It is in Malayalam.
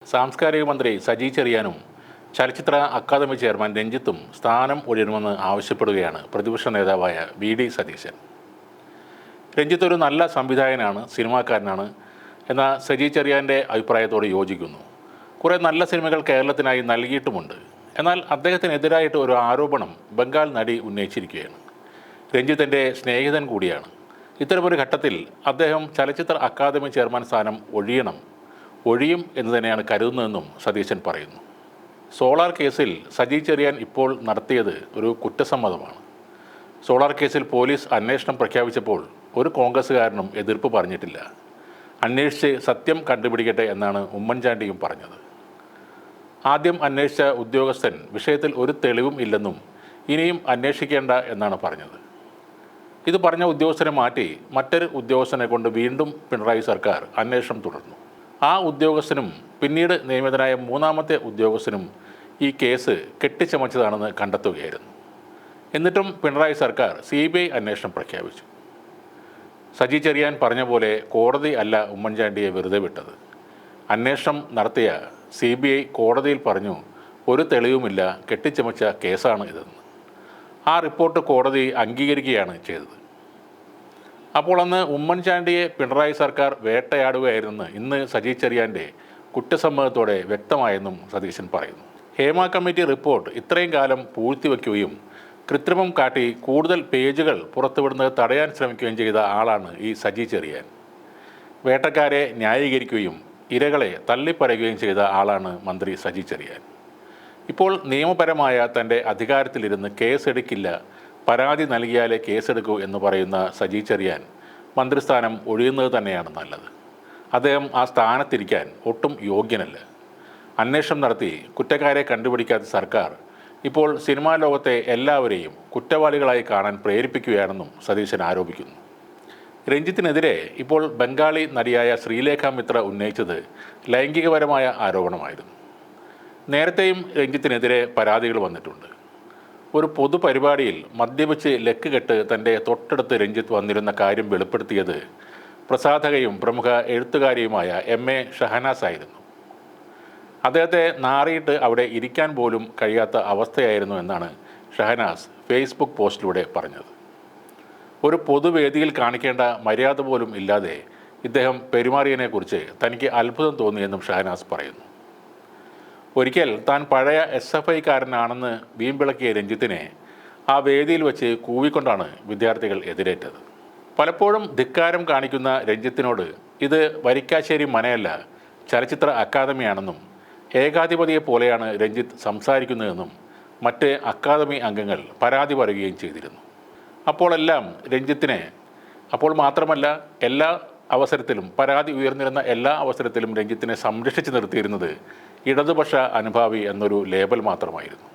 സാംസ്കാരിക മന്ത്രി സജി ചെറിയാനും ചലച്ചിത്ര അക്കാദമി ചെയർമാൻ രഞ്ജിത്തും സ്ഥാനം ഒഴിയണമെന്ന് ആവശ്യപ്പെടുകയാണ് പ്രതിപക്ഷ നേതാവായ വി.ഡി. സതീശൻ. രഞ്ജിത്ത് ഒരു നല്ല സംവിധായകനാണ്, സിനിമാക്കാരനാണ് എന്ന സജി ചെറിയാൻ്റെ അഭിപ്രായത്തോട് യോജിക്കുന്നു. കുറേ നല്ല സിനിമകൾ കേരളത്തിനായി നൽകിയിട്ടുമുണ്ട്. എന്നാൽ അദ്ദേഹത്തിനെതിരായിട്ട് ഒരു ആരോപണം ബംഗാൾ നടി ഉന്നയിച്ചിരിക്കുകയാണ്. രഞ്ജിത്തിൻ്റെ സ്നേഹിതൻ കൂടിയാണ്. ഇത്തരമൊരു ഘട്ടത്തിൽ അദ്ദേഹം ചലച്ചിത്ര അക്കാദമി ചെയർമാൻ സ്ഥാനം ഒഴിയും എന്ന് തന്നെയാണ് കരുതുന്നതെന്നും സതീശൻ പറയുന്നു. സോളാർ കേസിൽ സജി ചെറിയാൻ ഇപ്പോൾ നടത്തിയത് ഒരു കുറ്റസമ്മതമാണ്. സോളാർ കേസിൽ പോലീസ് അന്വേഷണം പ്രഖ്യാപിച്ചപ്പോൾ ഒരു കോൺഗ്രസ്സുകാരനും എതിർപ്പ് പറഞ്ഞിട്ടില്ല. അന്വേഷിച്ച് സത്യം കണ്ടുപിടിക്കട്ടെ എന്നാണ് ഉമ്മൻചാണ്ടിയും പറഞ്ഞത്. ആദ്യം അന്വേഷിച്ച ഉദ്യോഗസ്ഥൻ വിഷയത്തിൽ ഒരു തെളിവും ഇല്ലെന്നും ഇനിയും അന്വേഷിക്കേണ്ട എന്നാണ് പറഞ്ഞത്. ഇത് പറഞ്ഞ ഉദ്യോഗസ്ഥനെ മാറ്റി മറ്റൊരു ഉദ്യോഗസ്ഥനെ കൊണ്ട് വീണ്ടും പിണറായി സർക്കാർ അന്വേഷണം തുടർന്നു. ആ ഉദ്യോഗസ്ഥനും പിന്നീട് നിയമിതനായ മൂന്നാമത്തെ ഉദ്യോഗസ്ഥനും ഈ കേസ് കെട്ടിച്ചമച്ചതാണെന്ന് കണ്ടെത്തുകയായിരുന്നു. എന്നിട്ടും പിണറായി സർക്കാർ CBI അന്വേഷണം പ്രഖ്യാപിച്ചു. സജി ചെറിയാൻ പറഞ്ഞ പോലെ കോടതി അല്ല ഉമ്മൻചാണ്ടിയെ വെറുതെ വിട്ടത്. അന്വേഷണം നടത്തിയ CBI കോടതിയിൽ പറഞ്ഞു, ഒരു തെളിവുമില്ല, കെട്ടിച്ചമച്ച കേസാണ് ഇതെന്ന്. ആ റിപ്പോർട്ട് കോടതി അംഗീകരിക്കുകയാണ് ചെയ്തത്. അപ്പോൾ അന്ന് ഉമ്മൻചാണ്ടിയെ പിണറായി സർക്കാർ വേട്ടയാടുകയായിരുന്നെന്ന് ഇന്ന് സജി ചെറിയാൻ്റെ കുറ്റസമ്മതത്തോടെ വ്യക്തമായെന്നും സതീശൻ പറയുന്നു. ഹേമ കമ്മിറ്റി റിപ്പോർട്ട് ഇത്രയും കാലം പൂഴ്ത്തിവെക്കുകയും കൃത്രിമം കാട്ടി കൂടുതൽ പേജുകൾ പുറത്തുവിടുന്നത് തടയാൻ ശ്രമിക്കുകയും ചെയ്ത ആളാണ് ഈ സജി ചെറിയാൻ. വേട്ടക്കാരെ ന്യായീകരിക്കുകയും ഇരകളെ തള്ളിപ്പറയുകയും ചെയ്ത ആളാണ് മന്ത്രി സജി ചെറിയാൻ. ഇപ്പോൾ നിയമപരമായ തൻ്റെ അധികാരത്തിലിരുന്ന് കേസെടുക്കില്ല, പരാതി നൽകിയാലേ കേസെടുക്കൂ എന്ന് പറയുന്ന സജി ചെറിയാൻ മന്ത്രിസ്ഥാനം ഒഴിയുന്നത് തന്നെയാണ് നല്ലത്. അദ്ദേഹം ആ സ്ഥാനത്തിരിക്കാൻ ഒട്ടും യോഗ്യനല്ല. അന്വേഷണം നടത്തി കുറ്റക്കാരെ കണ്ടുപിടിക്കാത്ത സർക്കാർ ഇപ്പോൾ സിനിമാ ലോകത്തെ എല്ലാവരെയും കുറ്റവാളികളായി കാണാൻ പ്രേരിപ്പിക്കുകയാണെന്നും സതീശൻ ആരോപിക്കുന്നു. രഞ്ജിത്തിനെതിരെ ഇപ്പോൾ ബംഗാളി നടിയായ ശ്രീലേഖ മിത്ര ഉന്നയിച്ചത് ലൈംഗികപരമായ ആരോപണമായിരുന്നു. നേരത്തെയും രഞ്ജിത്തിനെതിരെ പരാതികൾ വന്നിട്ടുണ്ട്. ഒരു പൊതുപരിപാടിയിൽ മദ്യപിച്ച് ലക്ക് കെട്ട് തൻ്റെ തൊട്ടടുത്ത് രഞ്ജിത്ത് വന്നിരുന്ന കാര്യം വെളിപ്പെടുത്തിയത് പ്രസാധകയും പ്രമുഖ എഴുത്തുകാരിയുമായ MA ഷഹനാസ് ആയിരുന്നു. അദ്ദേഹത്തെ നാറിയിട്ട് അവിടെ ഇരിക്കാൻ പോലും കഴിയാത്ത അവസ്ഥയായിരുന്നു എന്നാണ് ഷഹനാസ് ഫേസ്ബുക്ക് പോസ്റ്റിലൂടെ പറഞ്ഞത്. ഒരു പൊതുവേദിയിൽ കാണിക്കേണ്ട മര്യാദ പോലും ഇല്ലാതെ ഇദ്ദേഹം പെരുമാറിയതിനെക്കുറിച്ച് തനിക്ക് അത്ഭുതം തോന്നിയെന്നും ഷഹനാസ് പറയുന്നു. ഒരിക്കൽ താൻ പഴയ SFIക്കാരനാണെന്ന് വീമ്പിളക്കിയ രഞ്ജിത്തിനെ ആ വേദിയിൽ വെച്ച് കൂവിക്കൊണ്ടാണ് വിദ്യാർത്ഥികൾ എതിരേറ്റത്. പലപ്പോഴും ധിക്കാരം കാണിക്കുന്ന രഞ്ജിത്തിനോട് ഇത് വരിക്കാശ്ശേരി മനയല്ല, ചലച്ചിത്ര അക്കാദമിയാണെന്നും ഏകാധിപതിയെ പോലെയാണ് രഞ്ജിത്ത് സംസാരിക്കുന്നതെന്നും മറ്റ് അക്കാദമി അംഗങ്ങൾ പരാതി പറയുകയും ചെയ്തിരുന്നു. അപ്പോൾ മാത്രമല്ല എല്ലാ അവസരത്തിലും പരാതി ഉയർന്നിരുന്ന എല്ലാ അവസരത്തിലും രഞ്ജിത്തിനെ സംരക്ഷിച്ച് നിർത്തിയിരുന്നത് ഇടതുപക്ഷ അനുഭാവി എന്നൊരു ലേബൽ മാത്രമായിരുന്നു.